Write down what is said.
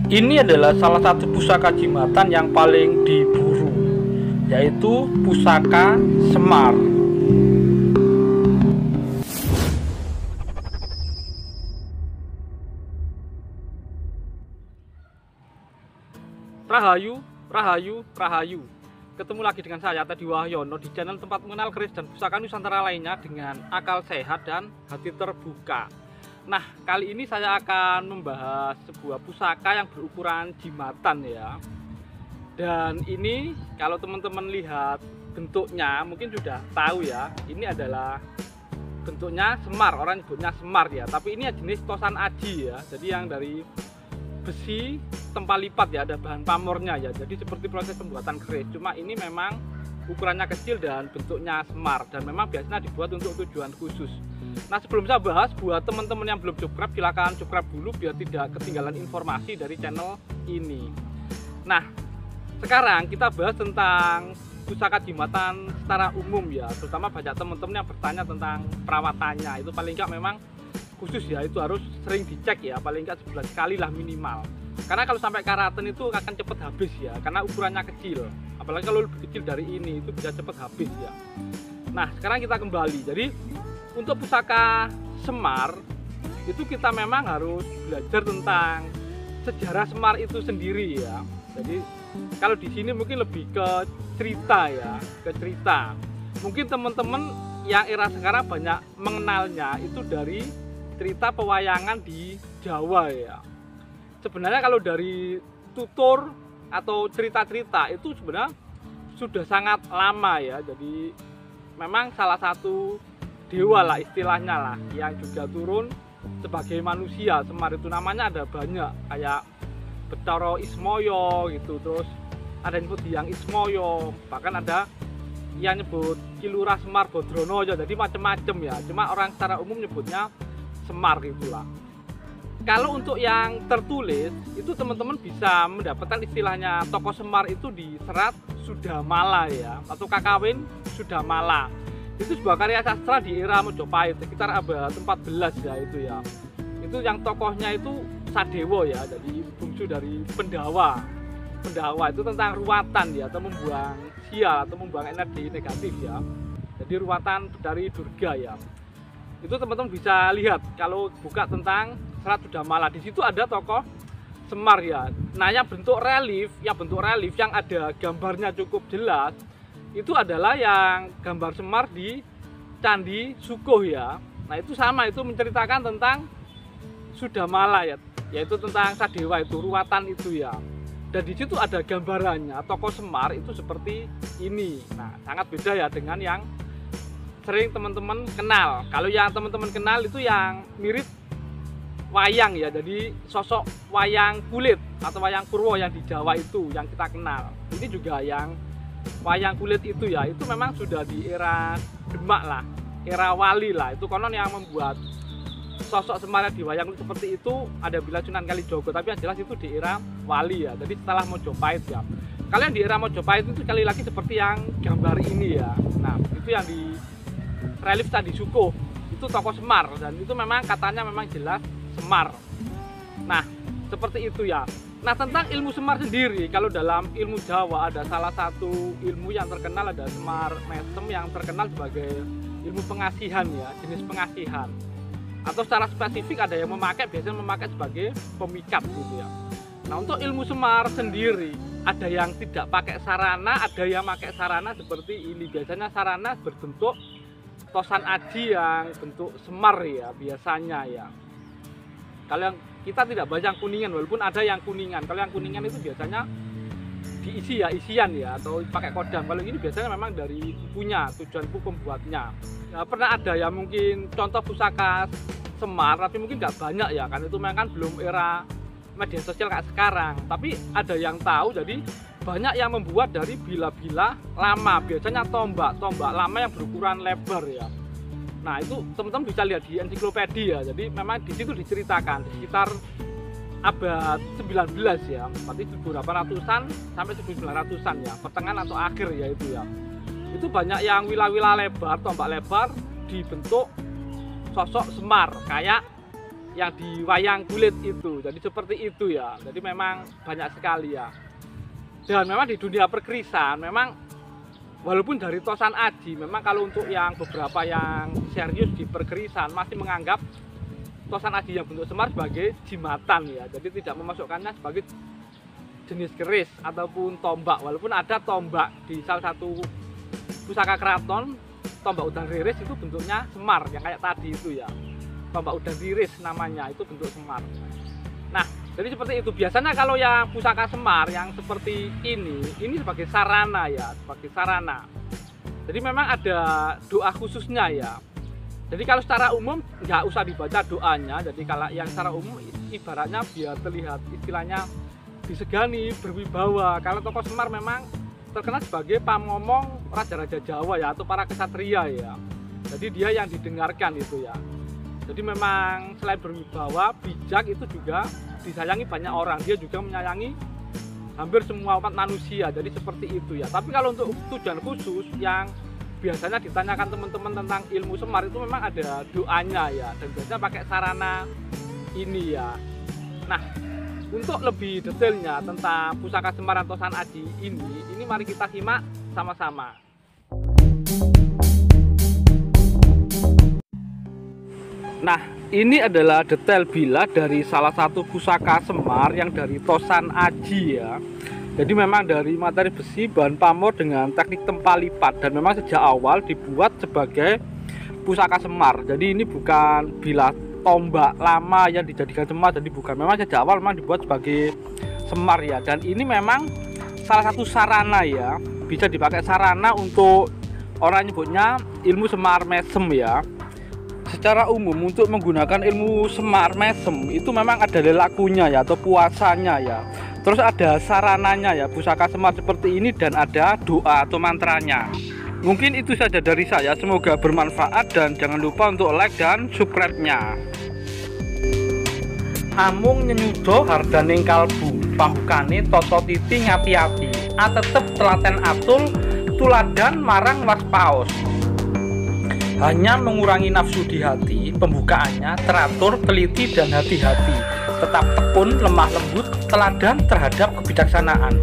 Ini adalah salah satu pusaka jimatan yang paling diburu, yaitu pusaka Semar. Rahayu, Rahayu, Rahayu. Ketemu lagi dengan saya Teddy Wahyono di channel tempat mengenal keris dan pusaka Nusantara lainnya dengan akal sehat dan hati terbuka. Nah, kali ini saya akan membahas sebuah pusaka yang berukuran jimatan ya. Dan ini kalau teman-teman lihat bentuknya mungkin sudah tahu ya, ini adalah bentuknya Semar, orang nyebutnya Semar ya. Tapi ini jenis tosan aji ya. Jadi yang dari besi tempat lipat ya, ada bahan pamornya ya. Jadi seperti proses pembuatan keris. Cuma ini memang ukurannya kecil dan bentuknya Semar, dan memang biasanya dibuat untuk tujuan khusus. Nah, sebelum saya bahas, buat teman-teman yang belum subscribe, silakan subscribe dulu biar tidak ketinggalan informasi dari channel ini. Nah, sekarang kita bahas tentang pusaka jimatan secara umum ya, terutama banyak teman-teman yang bertanya tentang perawatannya. Itu paling nggak memang khusus ya, itu harus sering dicek ya, paling nggak sebulan sekali lah minimal. Karena kalau sampai karaten itu akan cepat habis ya, karena ukurannya kecil. Apalagi kalau lebih kecil dari ini, itu bisa cepat habis ya. Nah, sekarang kita kembali. Jadi untuk pusaka Semar itu kita memang harus belajar tentang sejarah Semar itu sendiri ya. Jadi kalau di sini mungkin lebih ke cerita ya, ke cerita. Mungkin teman-teman yang era sekarang banyak mengenalnya itu dari cerita pewayangan di Jawa ya. Sebenarnya kalau dari tutur atau cerita-cerita itu sebenarnya sudah sangat lama ya. Jadi memang salah satu dewa lah istilahnya lah, yang juga turun sebagai manusia. Semar itu namanya ada banyak, kayak Betara Ismoyo gitu, terus ada yang nyebut Hyang Ismoyo, bahkan ada yang nyebut Kilurah Semar Bodrono ya. Jadi macam-macam ya, cuma orang secara umum nyebutnya Semar gitulah. Kalau untuk yang tertulis itu teman-teman bisa mendapatkan istilahnya tokoh Semar itu di Serat Sudamala ya, atau Kakawin Sudamala. Itu sebuah karya sastra di era Mojopahit sekitar abad 14 ya itu ya. Itu yang tokohnya itu Sadewo ya, jadi bungsu dari Pendawa. Pendawa itu tentang ruwatan ya, atau membuang sial atau membuang energi negatif ya. Jadi ruwatan dari Durga ya. Itu teman-teman bisa lihat kalau buka tentang Serat Sudamala, di situ ada tokoh Semar ya. Nah, yang bentuk relief yang ada gambarnya cukup jelas itu adalah yang gambar Semar di Candi Sukuh ya. Nah, itu sama, itu menceritakan tentang Sudamala ya, yaitu tentang Sadewa itu, ruwatan itu ya. Dan di situ ada gambarannya tokoh Semar itu seperti ini. Nah, sangat beda ya dengan yang sering teman-teman kenal. Kalau yang teman-teman kenal itu yang mirip wayang ya, jadi sosok wayang kulit atau wayang Purwo yang di Jawa itu yang kita kenal. Ini juga yang wayang kulit itu ya, itu memang sudah di era Demak lah, era Wali lah. Itu konon yang membuat sosok Semar di wayang kulit seperti itu ada bila Sunan Kalijogo, tapi yang jelas itu di era Wali ya, jadi setelah Mojopahit ya. Kalian di era Mojopahit itu sekali lagi seperti yang gambar ini ya. Nah, itu yang di relief Candi Sukuh itu tokoh Semar, dan itu memang katanya memang jelas Semar. Nah, seperti itu ya. Nah, tentang ilmu Semar sendiri, kalau dalam ilmu Jawa ada salah satu ilmu yang terkenal, ada Semar Mesem yang terkenal sebagai ilmu pengasihan ya, jenis pengasihan. Atau secara spesifik ada yang biasanya memakai sebagai pemikat gitu ya. Nah, untuk ilmu Semar sendiri ada yang tidak pakai sarana, ada yang pakai sarana seperti ini. Biasanya sarana berbentuk tosan aji yang bentuk Semar ya biasanya ya. Kalau yang kita tidak banyak kuningan, walaupun ada yang kuningan. Kalau yang kuningan itu biasanya diisi ya, isian ya, atau pakai kodam. Kalau ini biasanya memang dari punya tujuan pembuatnya. Ya, pernah ada ya mungkin contoh pusaka Semar, tapi mungkin nggak banyak ya, kan itu memang kan belum era media sosial kayak sekarang. Tapi ada yang tahu, jadi banyak yang membuat dari bila-bila lama, biasanya tombak lama yang berukuran lebar ya. Nah, itu teman-teman bisa lihat di ensiklopedia. Jadi memang di situ diceritakan sekitar abad 19 ya, berarti 1800-an sampai 1900-an ya, pertengahan atau akhir ya itu ya. Itu banyak yang wila-wila lebar, tombak lebar dibentuk sosok Semar, kayak yang di wayang kulit itu. Jadi seperti itu ya. Jadi memang banyak sekali ya. Dan memang di dunia perkerisan memang walaupun dari Tosan Aji, memang kalau untuk yang beberapa yang serius di perkerisan masih menganggap Tosan Aji yang bentuk semar sebagai jimatan ya. Jadi tidak memasukkannya sebagai jenis keris ataupun tombak. Walaupun ada tombak di salah satu pusaka keraton, tombak udang riris itu bentuknya semar yang kayak tadi itu ya. Tombak udang riris namanya, itu bentuk semar. Nah, jadi seperti itu. Biasanya kalau yang pusaka semar yang seperti ini sebagai sarana ya, sebagai sarana. Jadi memang ada doa khususnya ya. Jadi kalau secara umum nggak usah dibaca doanya. Jadi kalau yang secara umum ibaratnya biar terlihat istilahnya disegani, berwibawa. Kalau tokoh Semar memang terkenal sebagai pamomong raja-raja Jawa ya, atau para kesatria ya. Jadi dia yang didengarkan itu ya. Jadi memang selain berwibawa, bijak itu juga disayangi banyak orang. Dia juga menyayangi hampir semua umat manusia. Jadi seperti itu ya. Tapi kalau untuk tujuan khusus yang biasanya ditanyakan teman-teman tentang ilmu Semar itu memang ada doanya ya. Dan biasanya pakai sarana ini ya. Nah, untuk lebih detailnya tentang pusaka Semar Tosan Aji ini mari kita simak sama-sama. Nah, ini adalah detail bilah dari salah satu pusaka Semar yang dari Tosan Aji ya. Jadi memang dari materi besi, bahan pamor dengan teknik tempa lipat, dan memang sejak awal dibuat sebagai pusaka Semar. Jadi ini bukan bilah tombak lama yang dijadikan Semar, jadi bukan. Memang sejak awal memang dibuat sebagai Semar ya. Dan ini memang salah satu sarana ya, bisa dipakai sarana untuk orang nyebutnya ilmu Semar Mesem ya. Secara umum untuk menggunakan ilmu Semar Mesem itu memang ada lelakunya ya, atau puasanya ya. Terus ada sarananya ya, pusaka Semar seperti ini, dan ada doa atau mantranya. Mungkin itu saja dari saya, semoga bermanfaat dan jangan lupa untuk like dan subscribe-nya. Amung nyenyudo hardaning kalbu, pahukane toto titi ngati-ati, atetep telaten atul, tuladan marang waspaos. Hanya mengurangi nafsu di hati, pembukaannya teratur, teliti, dan hati-hati. Tetap tekun, lemah lembut, teladan terhadap kebijaksanaan.